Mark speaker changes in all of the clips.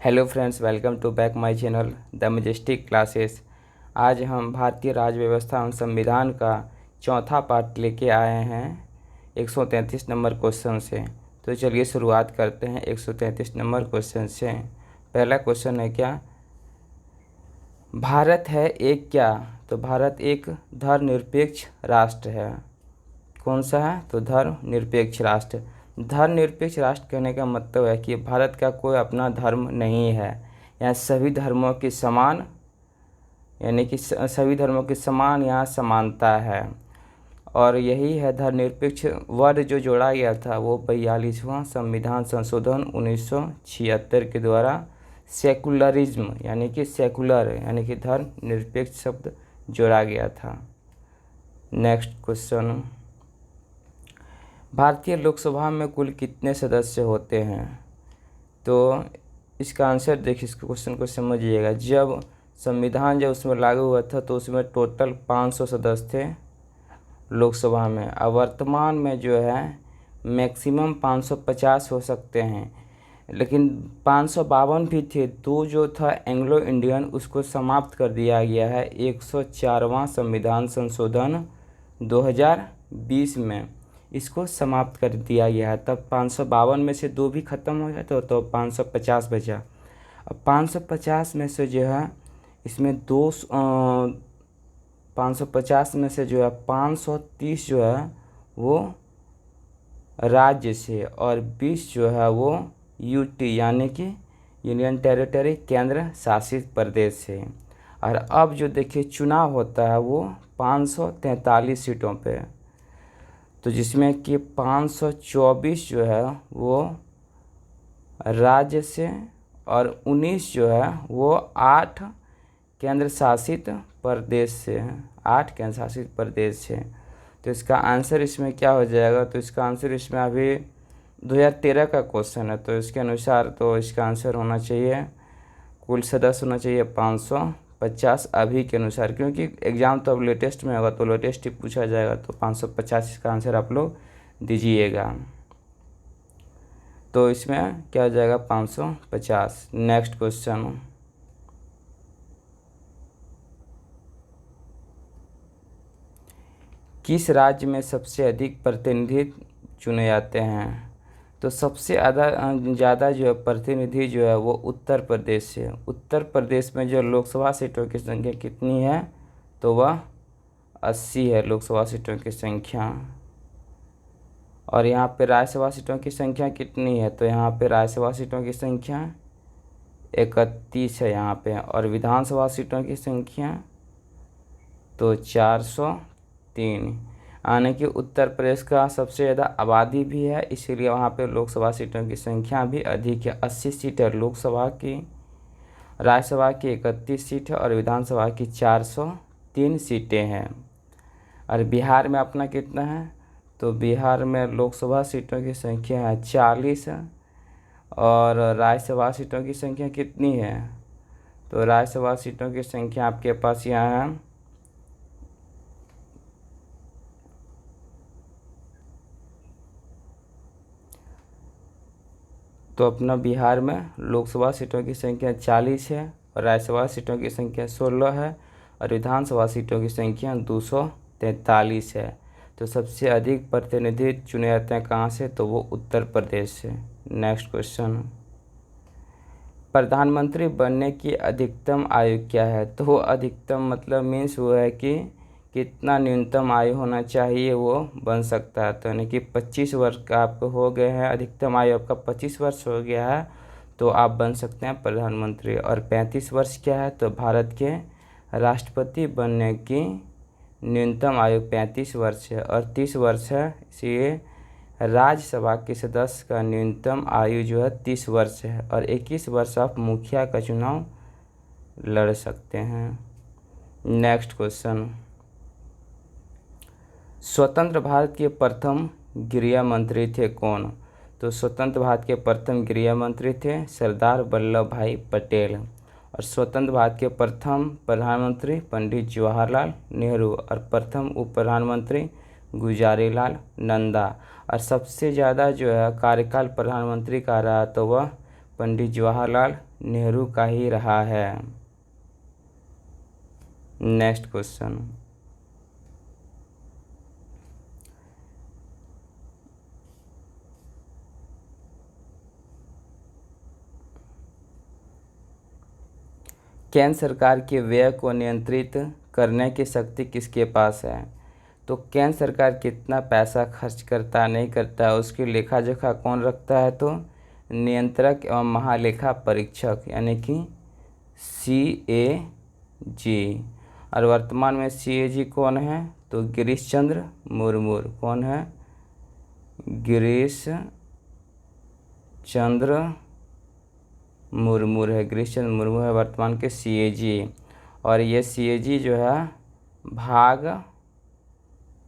Speaker 1: Hello friends, welcome to back my channel the majestic classes. आज हम भारतीय राज्य व्यवस्था एवं संविधान का चौथा पार्ट लेके आए हैं 133 नंबर क्वेश्चन से। तो चलिए शुरुआत करते हैं 133 नंबर क्वेश्चन से। पहला क्वेश्चन है क्या, भारत है एक क्या? तो भारत एक धर्मनिरपेक्ष राष्ट्र है। कौन सा है? तो धर्मनिरपेक्ष राष्ट्र। धर्मनिरपेक्ष राष्ट्र कहने का मतलब है कि भारत का कोई अपना धर्म नहीं है। यहाँ सभी धर्मों के समान, यानी कि सभी धर्मों के समान यहाँ समानता है। और यही है धर्मनिरपेक्ष वर्ड जो जोड़ा गया था वो 42वां संविधान संशोधन 1976 के द्वारा सेकुलरिज्म यानी कि सेकुलर यानी कि धर्मनिरपेक्ष शब्द जोड़ा गया था। नेक्स्ट क्वेश्चन, भारतीय लोकसभा में कुल कितने सदस्य होते हैं? तो इसका आंसर देखिए, इस क्वेश्चन को समझिएगा। जब संविधान जब उसमें लागू हुआ था तो उसमें टोटल 500 सदस्य थे लोकसभा में। अब वर्तमान में जो है मैक्सिमम 550 हो सकते हैं, लेकिन 552 भी थे। तो जो था एंग्लो इंडियन, उसको समाप्त कर दिया गया है 104वां संविधान संशोधन 2020 में। इसको समाप्त कर दिया गया है। तब 552 में से 2 भी ख़त्म हो जाए तो 550 बचा। अब 550 में से जो है इसमें 550 में से जो है 530 जो है वो राज्य से और 20 जो है वो यूटी यानी कि यूनियन टेरिटरी केंद्र शासित प्रदेश से। और अब जो देखिए चुनाव होता है वो 543 सीटों पे, तो जिसमें कि 524 जो है वो राज्य से और 19 जो है वो 8 केंद्र शासित प्रदेश से हैं। 8 केंद्र शासित प्रदेश से। तो इसका आंसर इसमें क्या हो जाएगा? तो इसका आंसर इसमें अभी 2013 का क्वेश्चन है, तो इसके अनुसार तो इसका आंसर होना चाहिए, कुल सदस्य होना चाहिए 550 अभी के अनुसार, क्योंकि एग्ज़ाम तो अब लेटेस्ट में होगा तो लेटेस्ट ही पूछा जाएगा। तो 550 इसका आंसर आप लोग दीजिएगा। तो इसमें क्या हो जाएगा? 550। नेक्स्ट क्वेश्चन, किस राज्य में सबसे अधिक प्रतिनिधि चुने जाते हैं? तो सबसे ज़्यादा जो है प्रतिनिधि जो है वो उत्तर प्रदेश से। उत्तर प्रदेश में जो लोकसभा सीटों की संख्या कितनी है? तो वह 80 है लोकसभा सीटों की संख्या। और यहाँ पे राज्यसभा सीटों की संख्या कितनी है? तो यहाँ पे राज्यसभा सीटों की संख्या 31 है यहाँ पे। और विधानसभा सीटों की संख्या तो 403। यानी कि उत्तर प्रदेश का सबसे ज़्यादा आबादी भी है, इसीलिए वहाँ पे लोकसभा सीटों की संख्या भी अधिक है। 80 सीट है लोकसभा की, राज्यसभा की 31 सीट है और विधानसभा की 403 सीटें हैं। और बिहार में अपना कितना है? तो बिहार में लोकसभा सीटों की संख्या है 40 और राज्यसभा सीटों की संख्या कितनी है? तो राज्यसभा सीटों की संख्या आपके पास यहाँ है तो अपना बिहार में लोकसभा सीटों की संख्या 40 है और राज्यसभा सीटों की संख्या 16 है और विधानसभा सीटों की संख्या 243 है। तो सबसे अधिक प्रतिनिधि चुने जाते हैं कहाँ से? तो वो उत्तर प्रदेश से। नेक्स्ट क्वेश्चन, प्रधानमंत्री बनने की अधिकतम आयु क्या है? तो वो अधिकतम मतलब मीन्स वो है कि कितना न्यूनतम आयु होना चाहिए वो बन सकता है। तो यानी कि 25 वर्ष का आपको हो गए हैं, अधिकतम आयु आपका 25 वर्ष हो गया है तो आप बन सकते हैं प्रधानमंत्री। और 35 वर्ष क्या है? तो भारत के राष्ट्रपति बनने की न्यूनतम आयु 35 वर्ष है और 30 वर्ष है। इसलिए राज्यसभा के सदस्य का न्यूनतम आयु जो है 30 वर्ष है और 21 वर्ष आप मुखिया का चुनाव लड़ सकते हैं। नेक्स्ट क्वेश्चन, स्वतंत्र भारत के प्रथम गृह मंत्री थे कौन? तो स्वतंत्र भारत के प्रथम गृह मंत्री थे सरदार वल्लभ भाई पटेल। और स्वतंत्र भारत के प्रथम प्रधानमंत्री पंडित जवाहरलाल नेहरू और प्रथम उप प्रधानमंत्री गुलजारीलाल नंदा। और सबसे ज़्यादा जो है कार्यकाल प्रधानमंत्री का रहा तो वह पंडित जवाहरलाल नेहरू का ही रहा है। नेक्स्ट क्वेश्चन, केंद्र सरकार के व्यय को नियंत्रित करने की शक्ति किसके पास है? तो केंद्र सरकार कितना पैसा खर्च करता नहीं करता है उसकी लेखा जोखा कौन रखता है? तो नियंत्रक एवं महालेखा परीक्षक यानी कि CAG। और वर्तमान में CAG कौन है? तो गिरीश चंद्र मुर्मू। कौन है? गिरीश चंद्र मुर्मू है। गिरीश चंद्र मुर्मू है वर्तमान के CAG। और ये CAG जो है भाग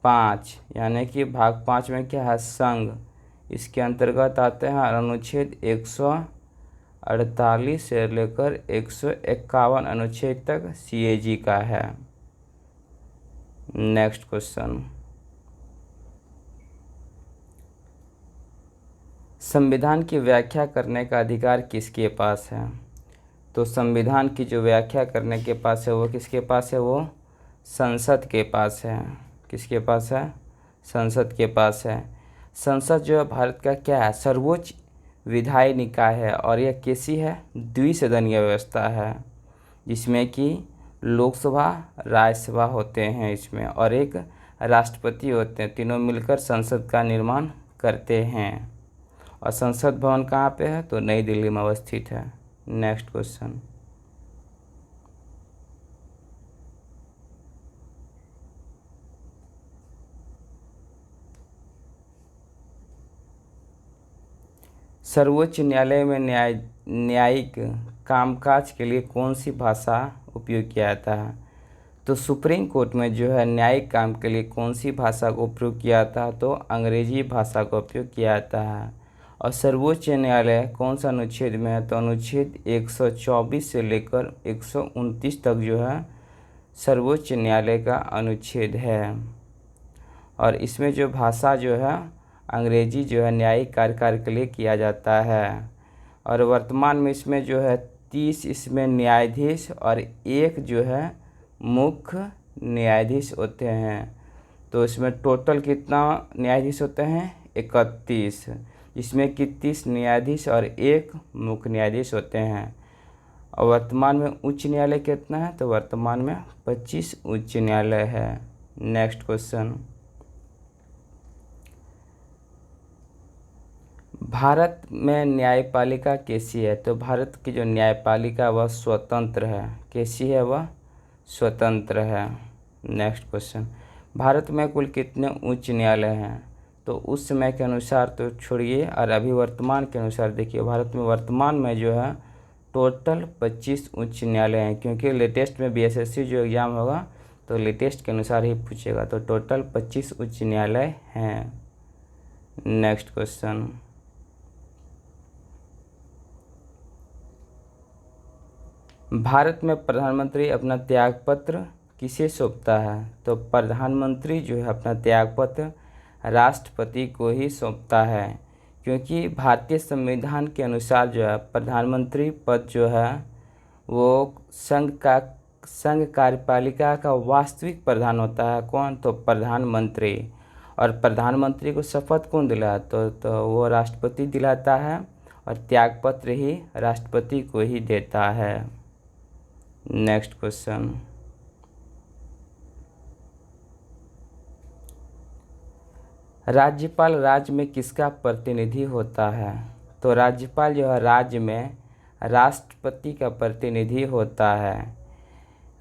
Speaker 1: 5 यानी कि भाग 5 में क्या है? संघ, इसके अंतर्गत आते हैं। अनुच्छेद 148 से लेकर 151 अनुच्छेद तक CAG का है। नेक्स्ट क्वेश्चन, संविधान की व्याख्या करने का अधिकार किसके पास है? तो संविधान की जो व्याख्या करने के पास है वो किसके पास है? वो संसद के पास है। किसके पास है? संसद के पास है। संसद जो है भारत का क्या है? सर्वोच्च विधायी निकाय है। और यह कैसी है? द्विसदनीय व्यवस्था है, जिसमें कि लोकसभा राज्यसभा होते हैं इसमें, और एक राष्ट्रपति होते हैं। तीनों मिलकर संसद का निर्माण करते हैं। और संसद भवन कहाँ पे है? तो नई दिल्ली में अवस्थित है। नेक्स्ट क्वेश्चन, सर्वोच्च न्यायालय में न्यायिक कामकाज के लिए कौन सी भाषा उपयोग किया जाता है? तो सुप्रीम कोर्ट में जो है न्यायिक काम के लिए कौन सी भाषा का उपयोग किया जाता है? तो अंग्रेजी भाषा का उपयोग किया जाता है। और सर्वोच्च न्यायालय कौन सा अनुच्छेद में है? तो अनुच्छेद 124 से लेकर 129 तक जो है सर्वोच्च न्यायालय का अनुच्छेद है। और इसमें जो भाषा जो है अंग्रेजी जो है न्यायिक कार्य के लिए किया जाता है। और वर्तमान में इसमें जो है 30 इसमें न्यायाधीश और एक जो है मुख्य न्यायाधीश होते हैं। तो इसमें टोटल कितना न्यायाधीश होते हैं? 31, जिसमें कि 30 न्यायाधीश और एक मुख्य न्यायाधीश होते हैं। और वर्तमान में उच्च न्यायालय कितना है? तो वर्तमान में 25 उच्च न्यायालय है। नेक्स्ट क्वेश्चन, भारत में न्यायपालिका कैसी है? तो भारत की जो न्यायपालिका वह स्वतंत्र है। कैसी है? वह स्वतंत्र है। नेक्स्ट क्वेश्चन, भारत में कुल कितने उच्च न्यायालय हैं? तो उस समय के अनुसार तो छोड़िए, और अभी वर्तमान के अनुसार देखिए, भारत में वर्तमान में जो है टोटल 25 उच्च न्यायालय हैं। क्योंकि लेटेस्ट में BSSC जो एग्ज़ाम होगा तो लेटेस्ट के अनुसार ही पूछेगा। तो टोटल 25 उच्च न्यायालय हैं। नेक्स्ट क्वेश्चन, भारत में प्रधानमंत्री अपना त्यागपत्र किसे सौंपता है? तो प्रधानमंत्री जो है अपना त्यागपत्र राष्ट्रपति को ही सौंपता है। क्योंकि भारतीय संविधान के अनुसार जो है प्रधानमंत्री पद जो है वो संघ कार्यपालिका का वास्तविक प्रधान होता है। कौन? तो प्रधानमंत्री। और प्रधानमंत्री को शपथ कौन दिलाता? तो वो राष्ट्रपति दिलाता है, और त्यागपत्र ही राष्ट्रपति को ही देता है। नेक्स्ट क्वेश्चन, राज्यपाल राज्य में किसका प्रतिनिधि होता है? तो राज्यपाल जो है राज्य में राष्ट्रपति का प्रतिनिधि होता है।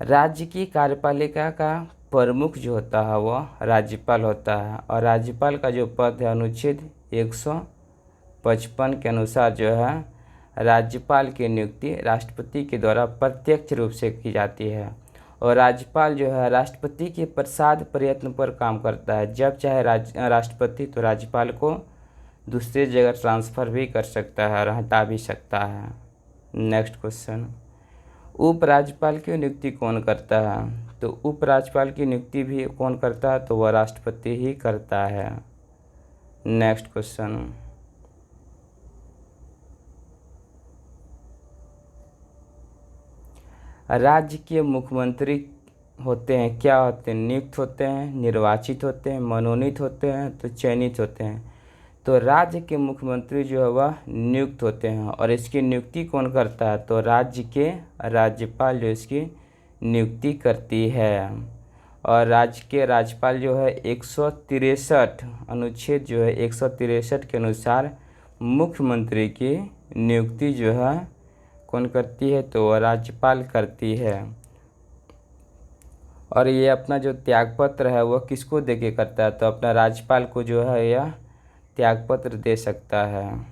Speaker 1: राज्य की कार्यपालिका का प्रमुख जो होता है वह राज्यपाल होता है। और राज्यपाल का जो पद है अनुच्छेद 155 के अनुसार जो है राज्यपाल की नियुक्ति राष्ट्रपति के द्वारा प्रत्यक्ष रूप से की जाती है। और राज्यपाल जो है राष्ट्रपति के प्रसाद प्रयत्न पर काम करता है। जब चाहे राष्ट्रपति तो राज्यपाल को दूसरी जगह ट्रांसफ़र भी कर सकता है और हटा भी सकता है। नेक्स्ट क्वेश्चन, उपराज्यपाल की नियुक्ति कौन करता है? तो उपराज्यपाल की नियुक्ति भी कौन करता है? तो वह राष्ट्रपति ही करता है। नेक्स्ट क्वेश्चन, राज्य के मुख्यमंत्री होते हैं, क्या होते हैं? नियुक्त होते हैं, निर्वाचित होते हैं, मनोनीत होते हैं, तो चयनित होते हैं। तो राज्य के मुख्यमंत्री जो है वह नियुक्त होते हैं, और इसकी नियुक्ति कौन करता है? तो राज्य के राज्यपाल जो इसकी नियुक्ति करती है। और राज्य के राज्यपाल जो है 163 अनुच्छेद जो है 163 के अनुसार मुख्यमंत्री की नियुक्ति जो है कौन करती है? तो राज्यपाल करती है। और ये अपना जो त्यागपत्र है वह किसको दे के करता है? तो अपना राज्यपाल को जो है यह त्यागपत्र दे सकता है।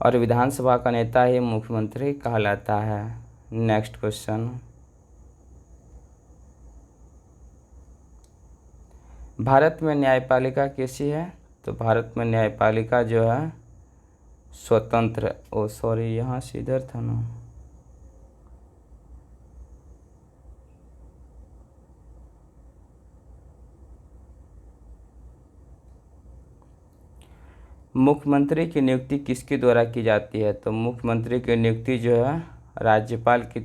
Speaker 1: और विधानसभा का नेता ही मुख्यमंत्री कहलाता है। नेक्स्ट क्वेश्चन, भारत में न्यायपालिका कैसी है? तो भारत में न्यायपालिका जो है स्वतंत्र, यहाँ से इधर था ना। मुख्यमंत्री की नियुक्ति किसके द्वारा की जाती है? तो मुख्यमंत्री की नियुक्ति जो है राज्यपाल के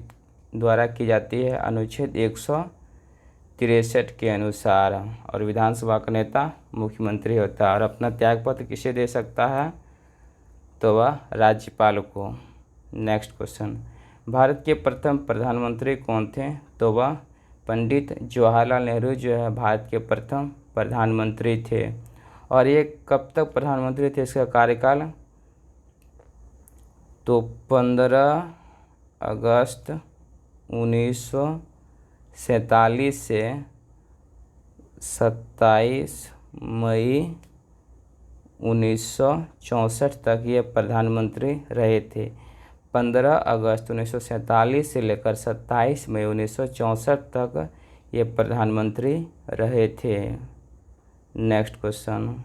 Speaker 1: द्वारा की जाती है, अनुच्छेद 163 के अनुसार। और विधानसभा का नेता मुख्यमंत्री होता है। और अपना त्यागपत्र किसे दे सकता है? तो वह राज्यपाल को। नेक्स्ट क्वेश्चन, भारत के प्रथम प्रधानमंत्री कौन थे? तो वह पंडित जवाहरलाल नेहरू जो है भारत के प्रथम प्रधानमंत्री थे। और ये कब तक प्रधानमंत्री थे? इसका कार्यकाल तो 15 अगस्त 1947 से 27 मई 1964 तक ये प्रधानमंत्री रहे थे। 15 अगस्त 1947 से लेकर 27 मई 1964 तक ये प्रधानमंत्री रहे थे। नेक्स्ट क्वेश्चन,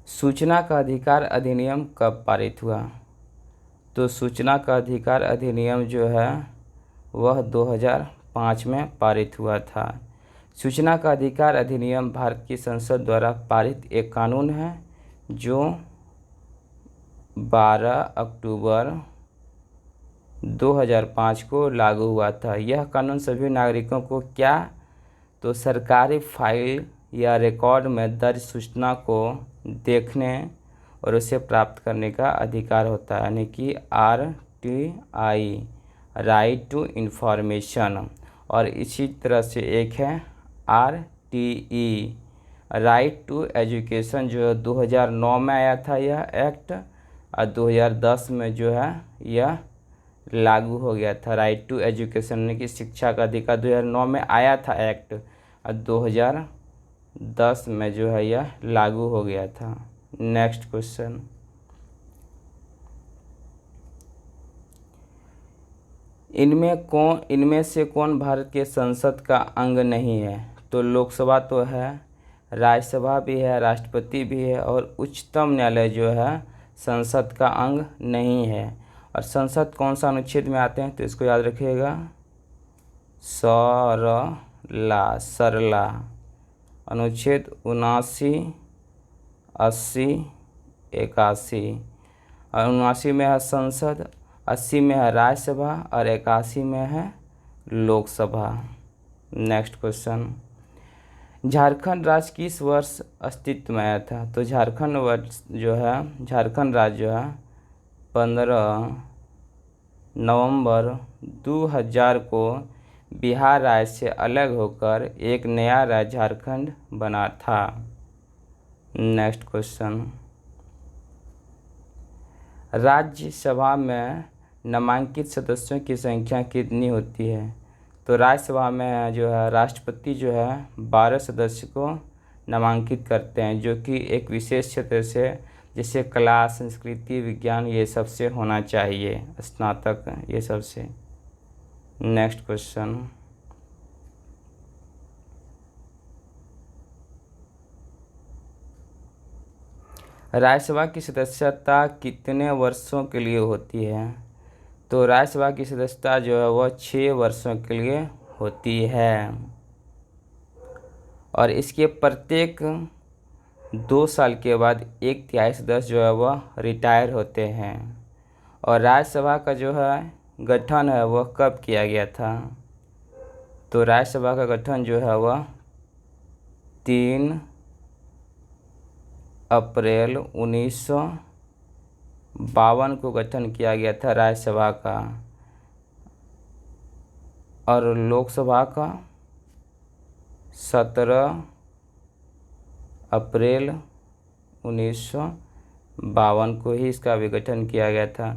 Speaker 1: सूचना का अधिकार अधिनियम कब पारित हुआ? तो सूचना का अधिकार अधिनियम जो है वह 2005 में पारित हुआ था। सूचना का अधिकार अधिनियम भारत की संसद द्वारा पारित एक कानून है जो 12 अक्टूबर 2005 को लागू हुआ था। यह कानून सभी नागरिकों को क्या? तो सरकारी फाइल या रिकॉर्ड में दर्ज सूचना को देखने और उसे प्राप्त करने का अधिकार होता है, यानी कि RTI, राइट टू इन्फॉर्मेशन। और इसी तरह से एक है RTE, राइट टू एजुकेशन, जो 2009 में आया था यह एक्ट, और 2010 में जो है यह लागू हो गया था। राइट टू एजुकेशन यानी कि शिक्षा का अधिकार 2009 में आया था एक्ट, और 2010 में जो है यह लागू हो गया था। नेक्स्ट क्वेश्चन, इनमें से कौन भारत के संसद का अंग नहीं है? तो लोकसभा तो है, राज्यसभा भी है, राष्ट्रपति भी है, और उच्चतम न्यायालय जो है संसद का अंग नहीं है। और संसद कौन सा अनुच्छेद में आते हैं? तो इसको याद रखिएगा, सरला अनुच्छेद 79, 80, 81। और 79 में है संसद, 80 में है राज्यसभा, और 81 में है लोकसभा। नेक्स्ट क्वेश्चन, झारखंड राज्य किस वर्ष अस्तित्व में आया था? तो झारखंड राज्य जो है 15 नवंबर 2000 को बिहार राज्य से अलग होकर एक नया राज्य झारखंड बना था। नेक्स्ट क्वेश्चन, राज्यसभा में नामांकित सदस्यों की संख्या कितनी होती है? तो राज्यसभा में जो है राष्ट्रपति जो है 12 सदस्य को नामांकित करते हैं, जो कि एक विशेष क्षेत्र से, जैसे कला, संस्कृति, विज्ञान, ये सब से होना चाहिए, स्नातक ये सब से। नेक्स्ट क्वेश्चन, राज्यसभा की सदस्यता कितने वर्षों के लिए होती है? तो राज्यसभा की सदस्यता जो है वह 6 वर्षों के लिए होती है। और इसके प्रत्येक 2 साल के बाद 1/3 सदस्य जो है वह रिटायर होते हैं। और राज्यसभा का जो है गठन है वह कब किया गया था? तो राज्यसभा का गठन जो है वह 3 अप्रैल 1952 को गठन किया गया था राज्यसभा का। और लोकसभा का 17 अप्रैल 1952 को ही इसका विघटन किया गया था।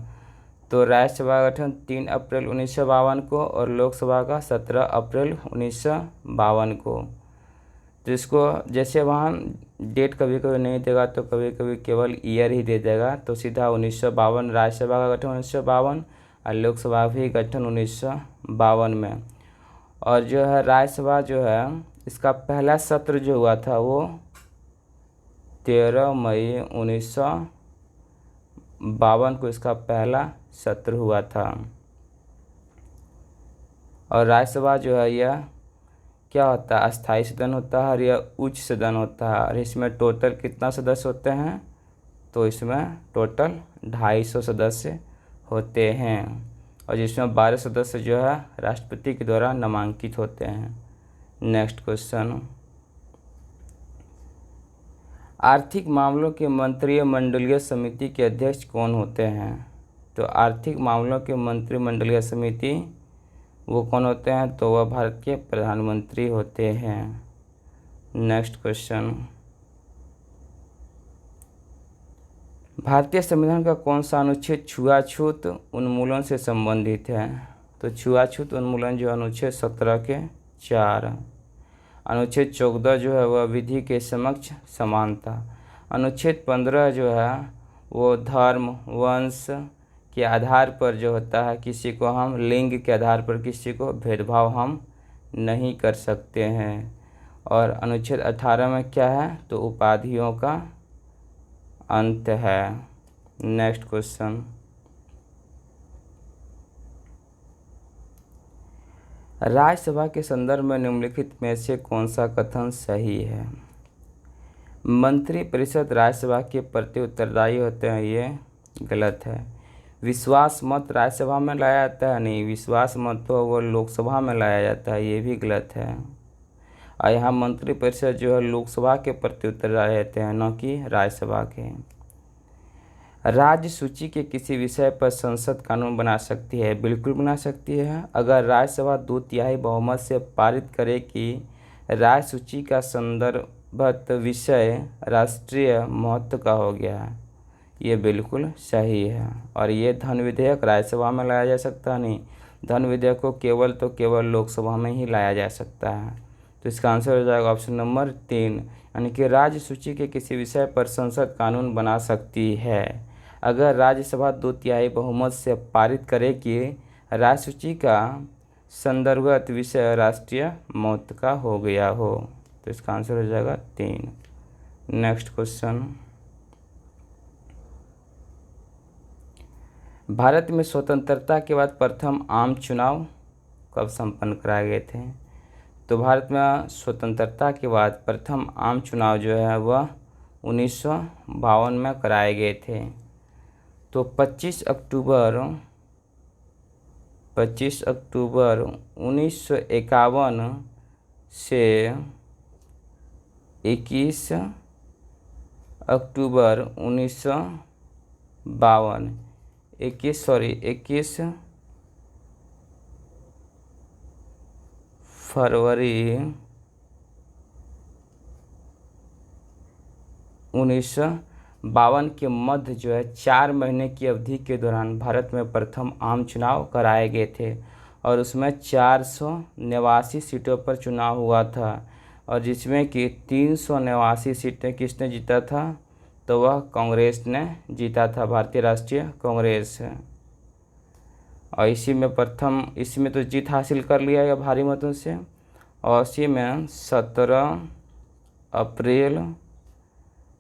Speaker 1: तो राज्यसभा का गठन 3 अप्रैल 1952 को और लोकसभा का 17 अप्रैल 1952 को। तो इसको जैसे वहाँ डेट कभी कभी नहीं देगा तो कभी कभी केवल ईयर ही दे देगा, तो सीधा 1952 राज्यसभा का गठन 1952 और लोकसभा भी गठन 1952 में। और जो है राज्यसभा जो है इसका पहला सत्र जो हुआ था वो 13 मई 1952 को इसका पहला सत्र हुआ था। और राज्यसभा जो है यह क्या होता है? अस्थायी सदन होता है और यह उच्च सदन होता है। और इसमें टोटल कितना सदस्य होते हैं? तो इसमें टोटल 250 सदस्य होते हैं और जिसमें 12 सदस्य जो है राष्ट्रपति के द्वारा नामांकित होते हैं। नेक्स्ट क्वेश्चन, आर्थिक मामलों के मंत्रिमंडलीय समिति के अध्यक्ष कौन होते हैं? तो आर्थिक मामलों के मंत्रिमंडलीय समिति वो कौन होते हैं? तो वह भारत के प्रधानमंत्री होते हैं। नेक्स्ट क्वेश्चन, भारतीय संविधान का कौन सा अनुच्छेद छुआछूत उन्मूलन से संबंधित है? तो छुआछूत उन्मूलन जो अनुच्छेद 17 के 4। अनुच्छेद 14 जो है वह विधि के समक्ष समानता। अनुच्छेद 15 जो है वो धर्म वंश के आधार पर जो होता है, किसी को हम लिंग के आधार पर किसी को भेदभाव हम नहीं कर सकते हैं। और अनुच्छेद 18 में क्या है? तो उपाधियों का अंत है। नेक्स्ट क्वेश्चन, राज्यसभा के संदर्भ में निम्नलिखित में से कौन सा कथन सही है? मंत्रिपरिषद राज्यसभा के प्रति उत्तरदायी होते हैं, ये गलत है। विश्वास मत राज्यसभा में लाया जाता है, नहीं, विश्वास मत तो वो लोकसभा में लाया जाता है, ये भी गलत है। और यहाँ मंत्रिपरिषद जो है लोकसभा के प्रति उत्तरदायी रहते हैं, न कि राज्यसभा के। राज्य सूची के किसी विषय पर संसद कानून बना सकती है? बिल्कुल बना सकती है। अगर राज्यसभा 2/3 बहुमत से पारित करे कि राज्य सूची का संदर्भत विषय राष्ट्रीय महत्व का हो गया है, ये बिल्कुल सही है। और ये धन विधेयक राज्यसभा में लाया जा सकता नहीं, धन विधेयक को केवल लोकसभा में ही लाया जा सकता है। तो इसका आंसर हो जाएगा ऑप्शन नंबर 3, यानी कि राज्य सूची के किसी विषय पर संसद कानून बना सकती है अगर राज्यसभा 2/3 बहुमत से पारित करे कि राज्य सूची का संदर्भगत विषय राष्ट्रीय महत्व का हो गया हो। तो इसका आंसर हो जाएगा 3। नेक्स्ट क्वेश्चन, भारत में स्वतंत्रता के बाद प्रथम आम चुनाव कब संपन्न कराए गए थे? तो भारत में स्वतंत्रता के बाद प्रथम आम चुनाव जो है वह 1952 में कराए गए थे। तो 25 अक्टूबर 1951 से 21 अक्टूबर 1952 21 फरवरी 1952 के मध्य जो है 4 महीने की अवधि के दौरान भारत में प्रथम आम चुनाव कराए गए थे और उसमें 489 सीटों पर चुनाव हुआ था और जिसमें कि 389 सीटें किसने जीता था? तो वह कांग्रेस ने जीता था, भारतीय राष्ट्रीय कांग्रेस। और इसी में तो जीत हासिल कर लिया है भारी मतों से। और इसी में 17 अप्रैल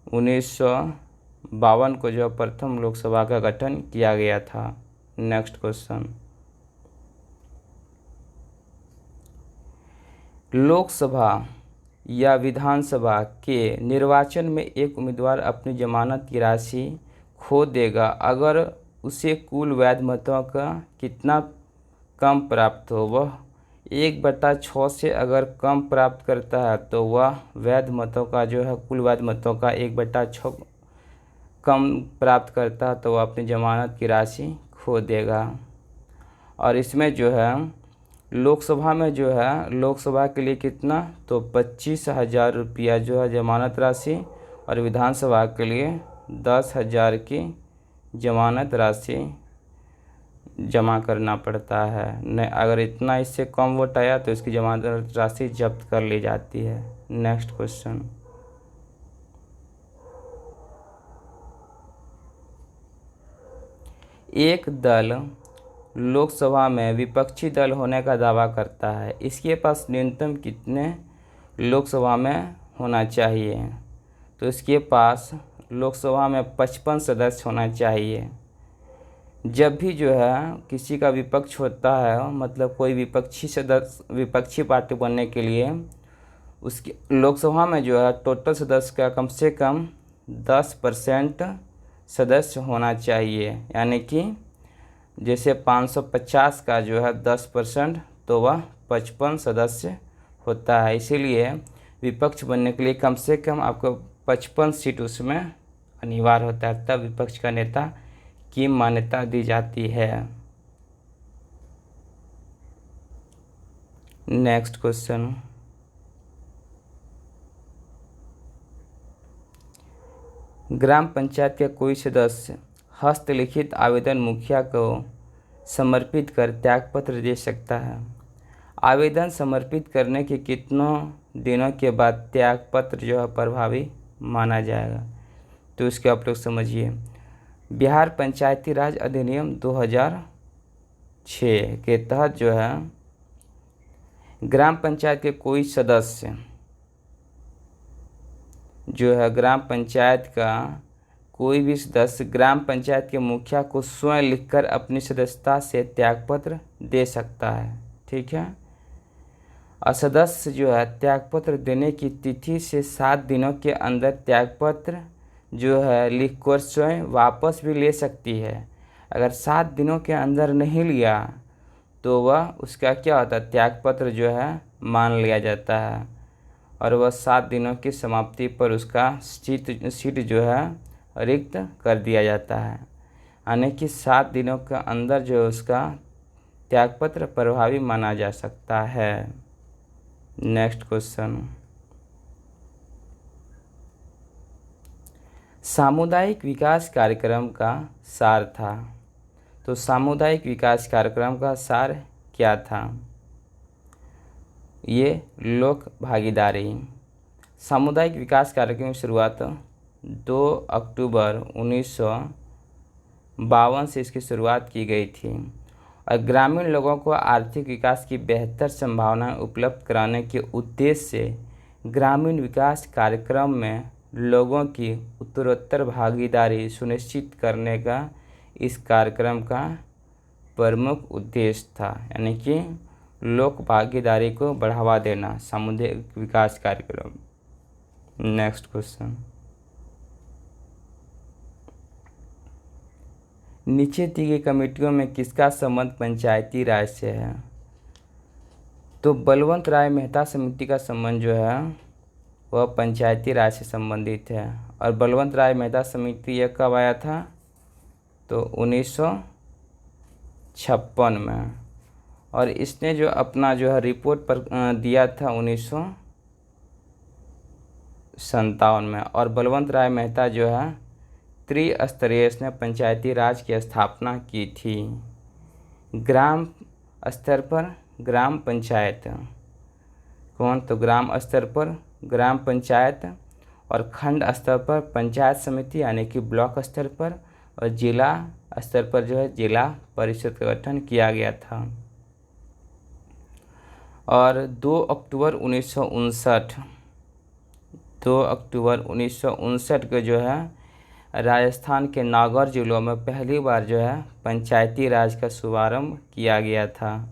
Speaker 1: 1952 को जो प्रथम लोकसभा का गठन किया गया था। नेक्स्ट क्वेश्चन, लोकसभा या विधानसभा के निर्वाचन में एक उम्मीदवार अपनी जमानत की राशि खो देगा अगर उसे कुल वैध मतों का कितना कम प्राप्त हो। वह 1/6 से अगर कम प्राप्त करता है तो वह वैध मतों का जो है कुल वैध मतों का 1/6 कम प्राप्त करता है तो वह अपनी जमानत की राशि खो देगा। और इसमें जो है लोकसभा में जो है लोकसभा के लिए कितना, तो 25,000 रुपया जो है जमानत राशि, और विधानसभा के लिए 10,000 की जमानत राशि जमा करना पड़ता है। न अगर इतना इससे कम वोट आया तो इसकी जमानत राशि जब्त कर ली जाती है। नेक्स्ट क्वेश्चन, एक दल लोकसभा में विपक्षी दल होने का दावा करता है, इसके पास न्यूनतम कितने लोकसभा में होना चाहिए, तो इसके पास लोकसभा में 55 सदस्य होना चाहिए। जब भी जो है किसी का विपक्ष होता है, मतलब कोई विपक्षी पार्टी बनने के लिए उसकी लोकसभा में जो है टोटल सदस्य का कम से कम 10% सदस्य होना चाहिए, यानी कि जैसे 550 का जो है 10% तो वह 55 सदस्य होता है। इसीलिए विपक्ष बनने के लिए कम से कम आपको 55 सीट उसमें अनिवार्य होता है, तब विपक्ष का नेता की मान्यता दी जाती है। नेक्स्ट क्वेश्चन, ग्राम पंचायत के कोई सदस्य हस्तलिखित आवेदन मुखिया को समर्पित कर त्यागपत्र दे सकता है। आवेदन समर्पित करने के कितनों दिनों के बाद त्यागपत्र जो है प्रभावी माना जाएगा, तो इसके आप लोग समझिए। बिहार पंचायती राज अधिनियम 2006 के तहत जो है ग्राम पंचायत के कोई सदस्य जो है ग्राम पंचायत का कोई भी सदस्य ग्राम पंचायत के मुखिया को स्वयं लिखकर अपनी सदस्यता से त्यागपत्र दे सकता है। ठीक है, और सदस्य जो है त्यागपत्र देने की तिथि से 7 दिनों के अंदर त्यागपत्र जो है लिखकर स्वयं वापस भी ले सकती है। अगर 7 दिनों के अंदर नहीं लिया तो वह उसका क्या होता है, त्यागपत्र जो है मान लिया जाता है, और वह 7 दिनों की समाप्ति पर उसका सीट जो है रिक्त कर दिया जाता है, यानी कि 7 दिनों के अंदर जो उसका त्यागपत्र प्रभावी माना जा सकता है। नेक्स्ट क्वेश्चन, सामुदायिक विकास कार्यक्रम का सार था, तो सामुदायिक विकास कार्यक्रम का सार क्या था, ये लोक भागीदारी। सामुदायिक विकास कार्यक्रम की शुरुआत 2 अक्टूबर 1952 से इसकी शुरुआत की गई थी, और ग्रामीण लोगों को आर्थिक विकास की बेहतर संभावनाएं उपलब्ध कराने के उद्देश्य से ग्रामीण विकास कार्यक्रम में लोगों की उत्तरोत्तर भागीदारी सुनिश्चित करने का इस कार्यक्रम का प्रमुख उद्देश्य था, यानी कि लोक भागीदारी को बढ़ावा देना, सामुदायिक विकास कार्यक्रम। नेक्स्ट क्वेश्चन, नीचे दी गई कमेटियों में किसका संबंध पंचायती राज से है, तो बलवंत राय मेहता समिति का संबंध जो है वह पंचायती राज से संबंधित है। और बलवंत राय मेहता समिति यह कब आया था, तो 1956 में, और इसने जो अपना जो है रिपोर्ट पर दिया था 1957 में। और बलवंत राय मेहता जो है त्रिस्तरीय इसने पंचायती राज की स्थापना की थी। ग्राम स्तर पर ग्राम पंचायत कौन, तो ग्राम स्तर पर ग्राम पंचायत, और खंड स्तर पर पंचायत समिति यानी कि ब्लॉक स्तर पर, और जिला स्तर पर जो है जिला परिषद का गठन किया गया था। और 2 अक्टूबर 1959 को जो है राजस्थान के नागौर जिलों में पहली बार जो है पंचायती राज का शुभारंभ किया गया था।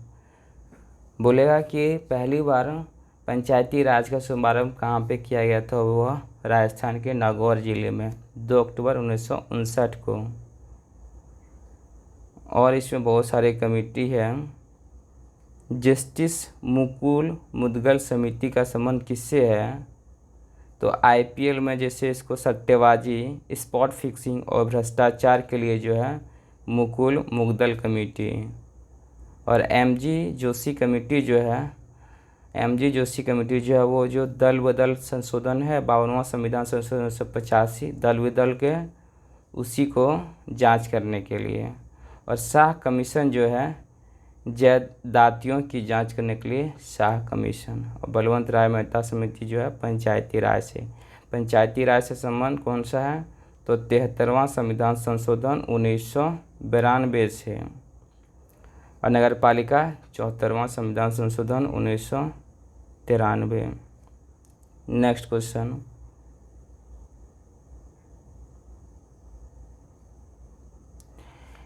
Speaker 1: बोलेगा कि पहली बार पंचायती राज का शुभारंभ कहाँ पे किया गया था? वह राजस्थान के नागौर जिले में 2 अक्टूबर 1959 को। और इसमें बहुत सारे कमेटी है। जस्टिस मुकुल मुदगल समिति का संबंध किससे है? तो आईपीएल में जैसे इसको सट्टेबाजी, स्पॉट फिक्सिंग और भ्रष्टाचार के लिए जो है मुकुल मुदगल कमेटी। और एमजी जोशी कमेटी जो है, एमजी जोशी कमेटी जो है वो जो दल बदल संशोधन है 52वां संविधान संशोधन 1985 दल बदल के उसी को जांच करने के लिए। और शाह कमीशन जो है जायदातियों की जांच करने के लिए शाह कमीशन। और बलवंत राय मेहता समिति जो है पंचायती राज से। पंचायती राज से संबंध कौन सा है? तो 73वां संविधान संशोधन 1992 से। और नगर पालिका 74वां संविधान संशोधन 1993। नेक्स्ट क्वेश्चन,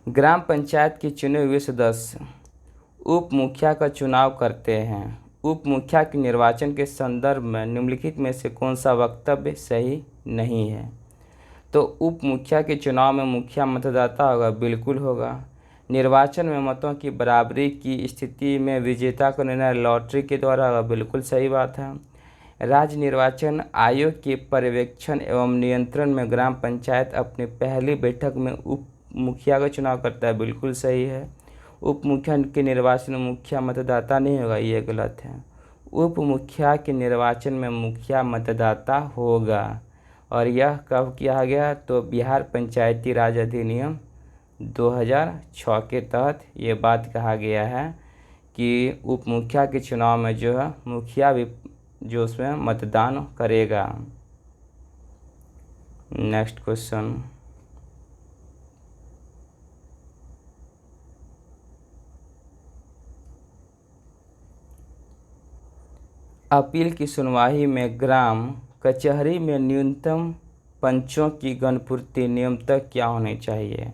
Speaker 1: ग्राम पंचायत के चुने हुए सदस्य उप मुखिया का चुनाव करते हैं। उप मुखिया के निर्वाचन के संदर्भ में निम्नलिखित में से कौन सा वक्तव्य सही नहीं है? तो उप मुखिया के चुनाव में मुखिया मतदाता होगा, बिल्कुल होगा। निर्वाचन में मतों की बराबरी की स्थिति में विजेता का निर्णय लॉटरी के द्वारा होगा, बिल्कुल सही बात है। राज्य निर्वाचन आयोग के पर्यवेक्षण एवं नियंत्रण में ग्राम पंचायत अपनी पहली बैठक में उप मुखिया का चुनाव करता है, बिल्कुल सही है। उप मुखिया के निर्वाचन में मुखिया मतदाता नहीं होगा, ये गलत है। उप मुखिया के निर्वाचन में मुखिया मतदाता होगा। और यह कब किया गया? तो बिहार पंचायती राज अधिनियम 2006 के तहत ये बात कहा गया है कि उप मुखिया के चुनाव में जो है मुखिया भी जो उसमें मतदान करेगा। नेक्स्ट क्वेश्चन, अपील की सुनवाई में ग्राम कचहरी में न्यूनतम पंचों की गणपूर्ति नियमतः क्या होनी चाहिए?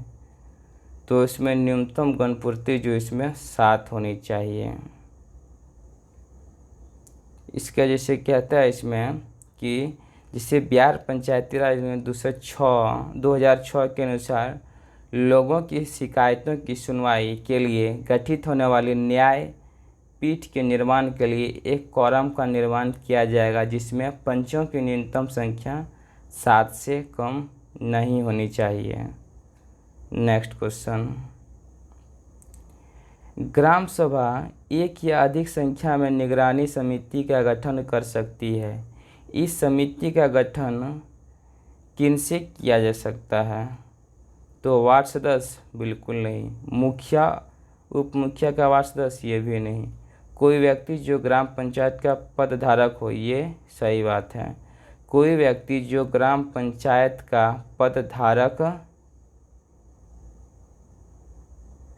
Speaker 1: तो इसमें न्यूनतम गणपूर्ति जो इसमें 7 होनी चाहिए। इसका जैसे कहता है इसमें कि जिसे बिहार पंचायती राज में 2006 के अनुसार लोगों की शिकायतों की सुनवाई के लिए गठित होने वाली न्याय पीठ के निर्माण के लिए एक कोरम का निर्माण किया जाएगा, जिसमें पंचों की न्यूनतम संख्या 7 से कम नहीं होनी चाहिए। नेक्स्ट क्वेश्चन, ग्राम सभा एक या अधिक संख्या में निगरानी समिति का गठन कर सकती है। इस समिति का गठन किनसे किया जा सकता है? तो वार्ड सदस्य, बिल्कुल नहीं। मुखिया, उप मुखिया का वार्ड सदस्य, ये भी नहीं। कोई व्यक्ति जो ग्राम पंचायत का पदधारक हो, ये सही बात है। कोई व्यक्ति जो ग्राम पंचायत का पदधारक,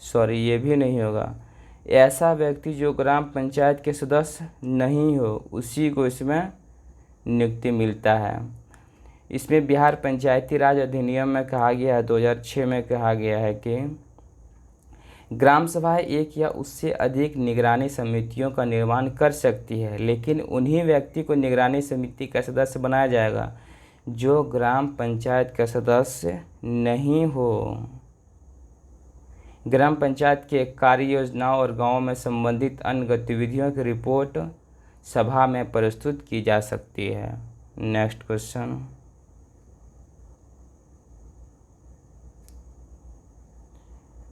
Speaker 1: सॉरी ये भी नहीं होगा। ऐसा व्यक्ति जो ग्राम पंचायत के सदस्य नहीं हो, उसी को इसमें नियुक्ति मिलता है। इसमें बिहार पंचायती राज अधिनियम में कहा गया है, 2006 में कहा गया है कि ग्राम सभा एक या उससे अधिक निगरानी समितियों का निर्माण कर सकती है, लेकिन उन्हीं व्यक्ति को निगरानी समिति का सदस्य बनाया जाएगा जो ग्राम पंचायत का सदस्य नहीं हो। ग्राम पंचायत के कार्य योजनाओं और गांवों में संबंधित अन्य गतिविधियों की रिपोर्ट सभा में प्रस्तुत की जा सकती है। नेक्स्ट क्वेश्चन,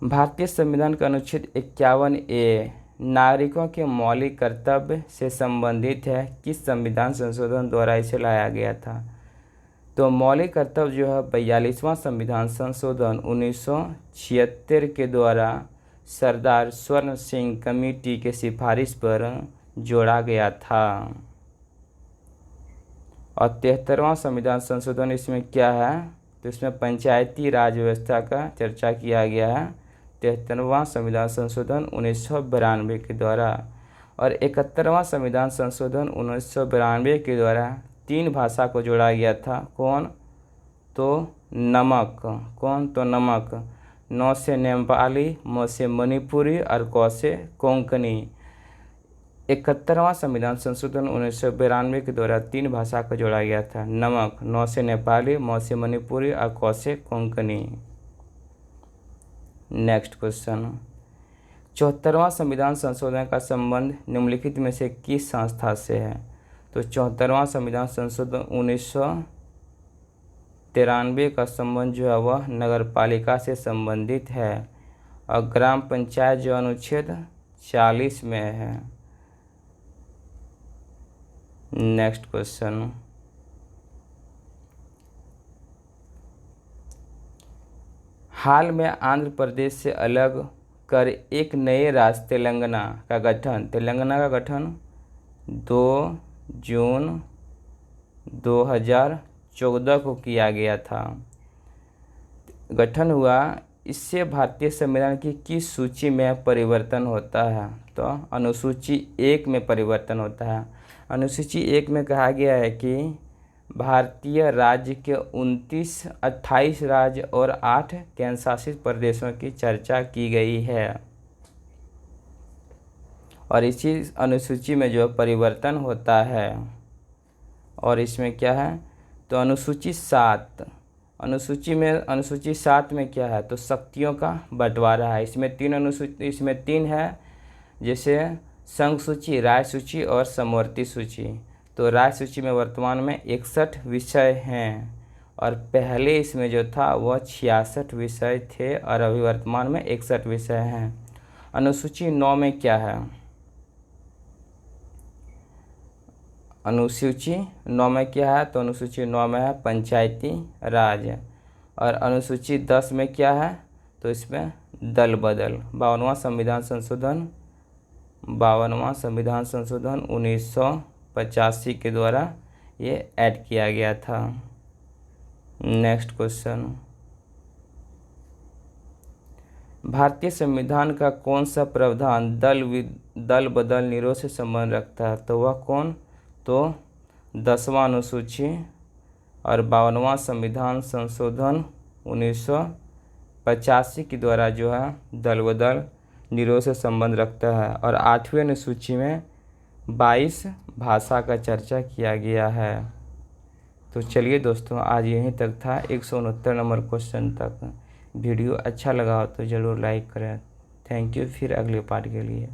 Speaker 1: भारतीय संविधान का अनुच्छेद 51A नागरिकों के मौलिक कर्तव्य से संबंधित है। किस संविधान संशोधन द्वारा इसे लाया गया था? तो मौलिक कर्तव्य जो है 42वां संविधान संशोधन 1976 के द्वारा सरदार स्वर्ण सिंह कमेटी के सिफारिश पर जोड़ा गया था। और 73वां संविधान संशोधन इसमें क्या है? तो इसमें पंचायती राज व्यवस्था का चर्चा किया गया है 73वां संविधान संशोधन 1992 के द्वारा। और 71वां संविधान संशोधन 1992 के द्वारा 3 भाषा को जोड़ा गया था। कौन? तो नमक। कौन? तो नमक। न से नेपाली, म से मणिपुरी और क से कोंकणी। 71वां संविधान संशोधन 1992 के द्वारा 3 भाषा को जोड़ा गया था। नमक, नौ से नेपाली, मौ से मणिपुरी और कौ से कोंकणी। नेक्स्ट क्वेश्चन, 74वां संविधान संशोधन का संबंध निम्नलिखित में से किस संस्था से है? तो 74वां संविधान संशोधन 1993 का संबंध जो है वह नगर पालिका से संबंधित है और ग्राम पंचायत जो अनुच्छेद 40 में है। नेक्स्ट क्वेश्चन, हाल में आंध्र प्रदेश से अलग कर एक नए राज्य तेलंगाना का गठन 2 जून 2014 को किया गया था। गठन हुआ, इससे भारतीय संविधान की किस सूची में परिवर्तन होता है? तो अनुसूची 1 में परिवर्तन होता है। अनुसूची 1 में कहा गया है कि भारतीय राज्य के 28 राज्य और 8 केंद्र शासित प्रदेशों की चर्चा की गई है और इसी अनुसूची में जो परिवर्तन होता है। और इसमें क्या है? तो अनुसूची 7 में क्या है? तो शक्तियों का बंटवारा है। इसमें 3 है, जैसे संघ सूची, राय सूची और समवर्ती सूची। तो राय सूची में वर्तमान में 61 विषय हैं और पहले इसमें जो था वह 66 विषय थे और अभी वर्तमान में 61 विषय हैं। अनुसूची 9 में क्या है? अनुसूची 9 में क्या है? तो अनुसूची 9 में है पंचायती राज। और अनुसूची 10 में क्या है? तो इसमें दल बदल। 52वां संविधान संशोधन 1985 के द्वारा ये ऐड किया गया था। नेक्स्ट क्वेश्चन, भारतीय संविधान का कौन सा प्रावधान दल बदल निरोध से संबंध रखता है? तो वह कौन? तो 10वां अनुसूची और 52वां संविधान संशोधन 1985 के द्वारा जो है दल बदल निरोध से संबंध रखता है। और 8वीं अनुसूची में 22 भाषा का चर्चा किया गया है। तो चलिए दोस्तों, आज यहीं तक था 169 नंबर क्वेश्चन तक। वीडियो अच्छा लगा हो तो ज़रूर लाइक करें। Thank you. फिर अगले पार्ट के लिए।